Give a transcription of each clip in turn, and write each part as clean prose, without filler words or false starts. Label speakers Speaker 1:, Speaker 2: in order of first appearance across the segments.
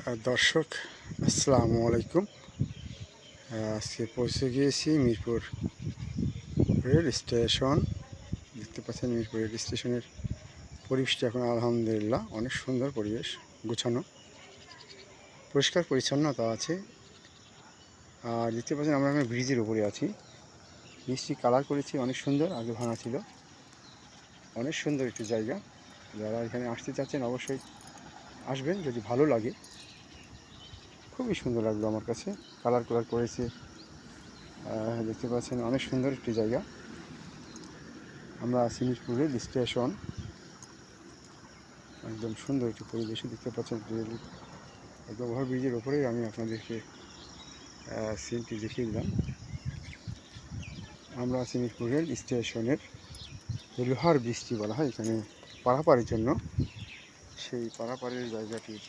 Speaker 1: দর্শক আসসালামু আলাইকুম। আজকে পৌঁছে গিয়েছি মিরপুর রেল স্টেশন। দেখতে পাচ্ছেন মিরপুর রেল স্টেশনের পরিবেশটা এখন আলহামদুলিল্লাহ অনেক সুন্দর পরিবেশ, গোছানো, পরিষ্কার পরিচ্ছন্নতা আছে। আর দেখতে পাচ্ছেন আমরা এখন ব্রিজের উপরে আছি। ব্রিজটি কালার করেছি অনেক সুন্দর, আগে ভাঙা ছিল। অনেক সুন্দর একটি জায়গা, যারা এখানে আসতে চাচ্ছেন অবশ্যই আসবেন যদি ভালো লাগে। খুবই সুন্দর লাগলো আমার কাছে, কালার করেছে। দেখতে পাচ্ছেন অনেক সুন্দর একটি জায়গা। আমরা আছি মিরপুর রেল স্টেশন, একদম সুন্দর একটি পরিবেশে দেখতে পাচ্ছেন রেল একদম ওভারব্রিজের ওপরেই আমি আপনাদেরকে সিনটি দেখিয়ে দিলাম। আমরা আছি মিরপুর রেল স্টেশনের লোহার ব্রিজটি বলা হয় এখানে পারাপারের জন্য, সেই পারাপারের জায়গাটির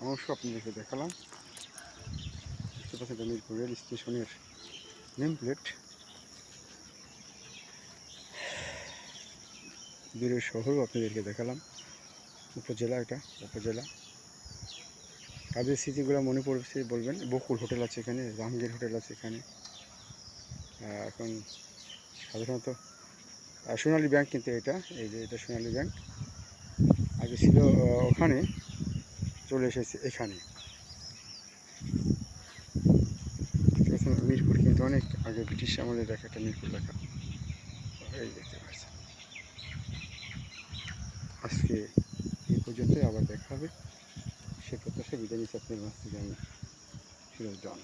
Speaker 1: অংশ আপনাদেরকে দেখালাম। দেখতে পাচ্ছেন মিরপুর রেল স্টেশনের নেম প্লেট। দূরের শহরও আপনাদেরকে দেখালাম। উপজেলা, এটা উপজেলা। কাদের স্মৃতিগুলো মনে পড়ছে বলবেন। বকুল হোটেল আছে এখানে, জাহাঙ্গীর হোটেল আছে এখানে। এখন সাধারণত সোনালী ব্যাংক, কিন্তু এটা এই যে এটা সোনালী ব্যাংক আগে ছিল ওখানে, চলে এসেছে এখানে। মিরপুর কিন্তু অনেক আগে ব্রিটিশ আমলের লেখা, একটা মিরপুর লেখা এই দেখতে পাচ্ছেন। আজকে এই পর্যন্ত, আবার দেখা হবে সে প্রত্যাশা বিদায় নিচ্ছি আপনার মাছ থেকে আমি ফিরোজ জন।